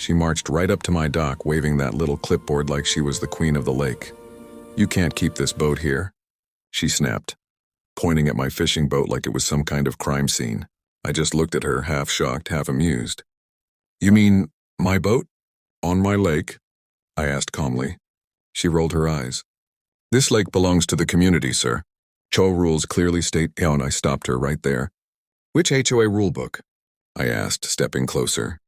She marched right up to my dock, waving that little clipboard like she was the queen of the lake. "You can't keep this boat here," she snapped, pointing at my fishing boat like it was some kind of crime scene. I just looked at her, half shocked, half amused. "You mean my boat? On my lake?" I asked calmly. She rolled her eyes. "This lake belongs to the community, sir. HOA rules clearly state..." Oh, and I stopped her right there. "Which HOA rulebook?" I asked, stepping closer.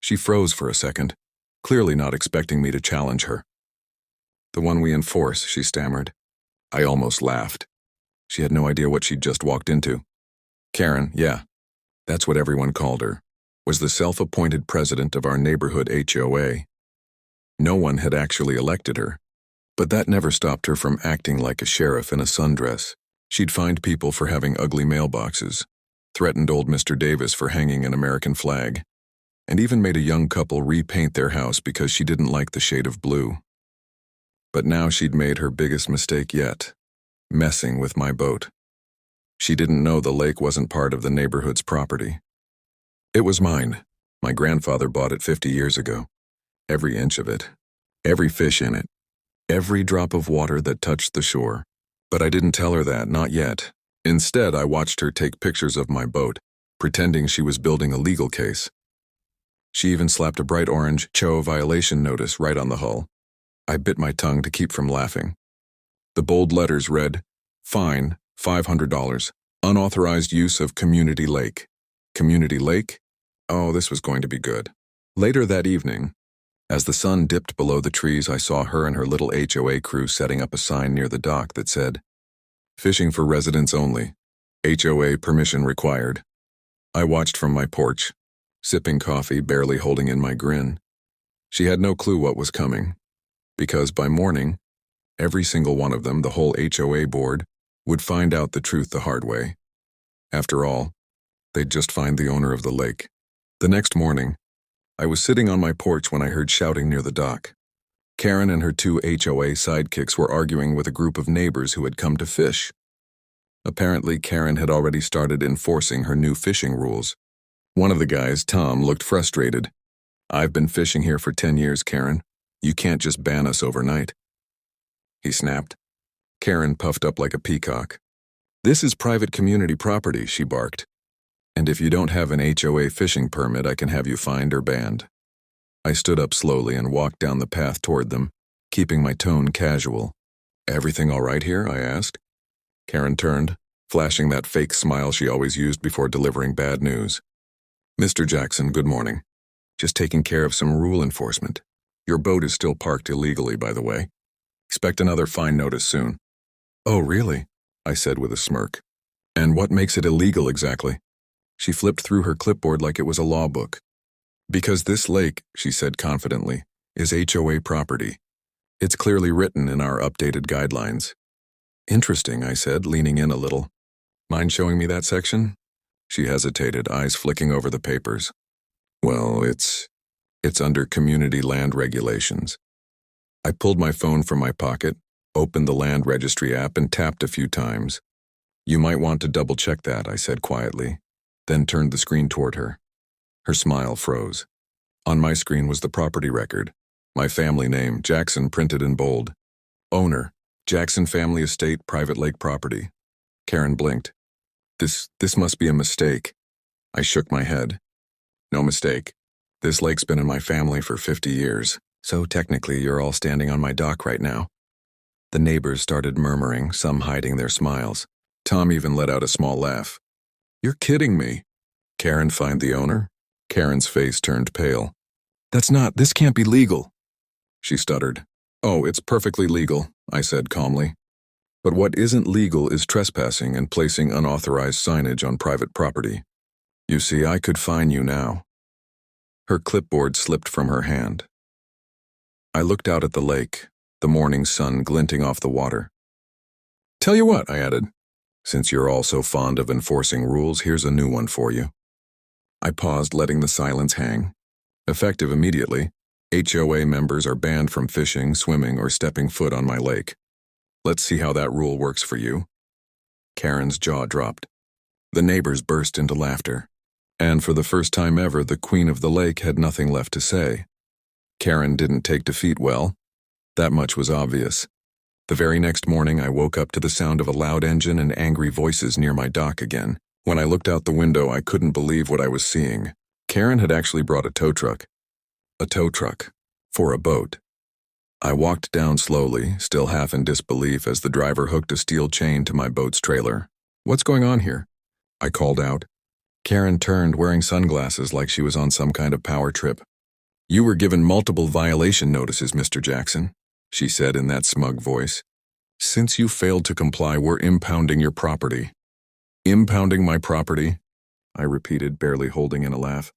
She froze for a second, clearly not expecting me to challenge her. "The one we enforce," she stammered. I almost laughed. She had no idea what she'd just walked into. Karen, yeah, that's what everyone called her, was the self-appointed president of our neighborhood HOA. No one had actually elected her, but that never stopped her from acting like a sheriff in a sundress. She'd fined people for having ugly mailboxes, threatened old Mr. Davis for hanging an American flag, and even made a young couple repaint their house because she didn't like the shade of blue. But now she'd made her biggest mistake yet, messing with my boat. She didn't know the lake wasn't part of the neighborhood's property. It was mine. My grandfather bought it 50 years ago. Every inch of it, every fish in it, every drop of water that touched the shore. But I didn't tell her that, not yet. Instead, I watched her take pictures of my boat, pretending she was building a legal case. She even slapped a bright orange HOA violation notice right on the hull. I bit my tongue to keep from laughing. The bold letters read, "Fine, $500, unauthorized use of community lake." Community lake? Oh, this was going to be good. Later that evening, as the sun dipped below the trees, I saw her and her little HOA crew setting up a sign near the dock that said, "Fishing for residents only. HOA permission required." I watched from my porch, sipping coffee, barely holding in my grin. She had no clue what was coming, because by morning, every single one of them, the whole HOA board, would find out the truth the hard way. After all, they'd just find the owner of the lake. The next morning, I was sitting on my porch when I heard shouting near the dock. Karen and her 2 HOA sidekicks were arguing with a group of neighbors who had come to fish. Apparently, Karen had already started enforcing her new fishing rules. One of the guys, Tom, looked frustrated. "I've been fishing here for 10 years, Karen. You can't just ban us overnight," he snapped. Karen puffed up like a peacock. "This is private community property," she barked. "And if you don't have an HOA fishing permit, I can have you fined or banned." I stood up slowly and walked down the path toward them, keeping my tone casual. "Everything all right here?" I asked. Karen turned, flashing that fake smile she always used before delivering bad news. "Mr. Jackson, good morning. Just taking care of some rule enforcement. Your boat is still parked illegally, by the way. Expect another fine notice soon." "Oh, really?" I said with a smirk. "And what makes it illegal exactly?" She flipped through her clipboard like it was a law book. "Because this lake," she said confidently, "is HOA property. It's clearly written in our updated guidelines." "Interesting," I said, leaning in a little. "Mind showing me that section?" She hesitated, eyes flicking over the papers. "Well, it's under community land regulations." I pulled my phone from my pocket, opened the land registry app, and tapped a few times. "You might want to double-check that," I said quietly, then turned the screen toward her. Her smile froze. On my screen was the property record, my family name, Jackson, printed in bold. Owner, Jackson Family Estate, private lake property. Karen blinked. This must be a mistake." I shook my head. "No mistake. This lake's been in my family for 50 years, so technically you're all standing on my dock right now." The neighbors started murmuring, some hiding their smiles. Tom even let out a small laugh. "You're kidding me." "Karen find the owner?" Karen's face turned pale. This can't be legal," she stuttered. "Oh, it's perfectly legal," I said calmly. "But what isn't legal is trespassing and placing unauthorized signage on private property. You see, I could fine you now." Her clipboard slipped from her hand. I looked out at the lake, the morning sun glinting off the water. "Tell you what," I added, "since you're all so fond of enforcing rules, here's a new one for you." I paused, letting the silence hang. Effective immediately, HOA members are banned from fishing, swimming, or stepping foot on my lake. Let's see how that rule works for you. Karen's jaw dropped. The neighbors burst into laughter. And for the first time ever, the queen of the lake had nothing left to say. Karen didn't take defeat well. That much was obvious. The very next morning, I woke up to the sound of a loud engine and angry voices near my dock again. When I looked out the window, I couldn't believe what I was seeing. Karen had actually brought a tow truck. A tow truck. For a boat. I walked down slowly, still half in disbelief, as the driver hooked a steel chain to my boat's trailer. "What's going on here?" I called out. Karen turned, wearing sunglasses like she was on some kind of power trip. "You were given multiple violation notices, Mr. Jackson," she said in that smug voice. "Since you failed to comply, we're impounding your property." "Impounding my property?" I repeated, barely holding in a laugh.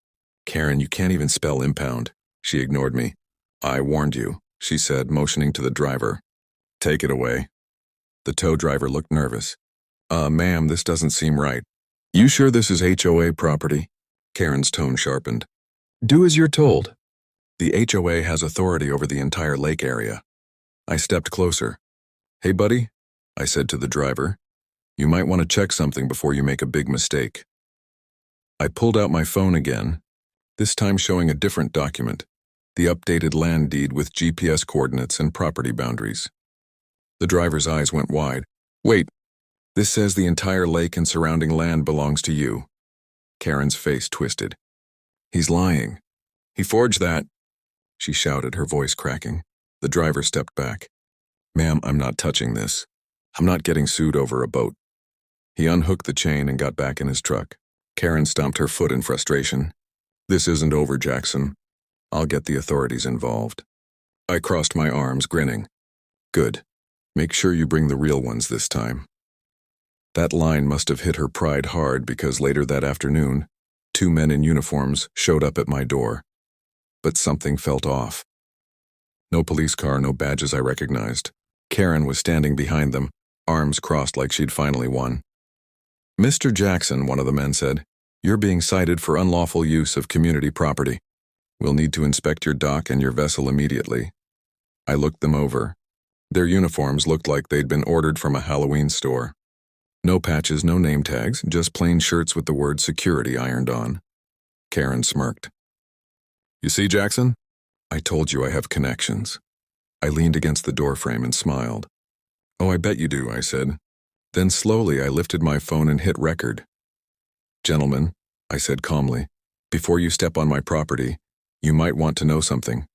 "Karen, you can't even spell impound." She ignored me. "I warned you," she said, motioning to the driver. "Take it away." The tow driver looked nervous. Ma'am, this doesn't seem right." "You sure this is HOA property?" Karen's tone sharpened. "Do as you're told." "The HOA has authority over the entire lake area." I stepped closer. "Hey, buddy," I said to the driver. "You might want to check something before you make a big mistake." I pulled out my phone again, this time showing a different document, the updated land deed with GPS coordinates and property boundaries. The driver's eyes went wide. "Wait, this says the entire lake and surrounding land belongs to you." Karen's face twisted. "He's lying. He forged that," she shouted, her voice cracking. The driver stepped back. "Ma'am, I'm not touching this. I'm not getting sued over a boat." He unhooked the chain and got back in his truck. Karen stomped her foot in frustration. "This isn't over, Jackson. I'll get the authorities involved." I crossed my arms, grinning. "Good. Make sure you bring the real ones this time." That line must have hit her pride hard, because later that afternoon, 2 men in uniforms showed up at my door. But something felt off. No police car, no badges I recognized. Karen was standing behind them, arms crossed like she'd finally won. "Mr. Jackson," one of the men said, "you're being cited for unlawful use of community property. We'll need to inspect your dock and your vessel immediately." I looked them over. Their uniforms looked like they'd been ordered from a Halloween store. No patches, no name tags, just plain shirts with the word security ironed on. Karen smirked. "You see, Jackson? I told you I have connections." I leaned against the doorframe and smiled. "Oh, I bet you do," I said. Then slowly I lifted my phone and hit record. "Gentlemen," I said calmly, "before you step on my property, you might want to know something.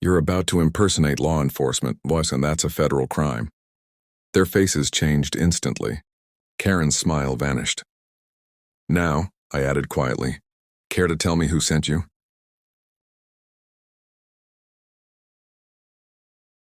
You're about to impersonate law enforcement, boss, and that's a federal crime." Their faces changed instantly. Karen's smile vanished. "Now," I added quietly, "care to tell me who sent you?"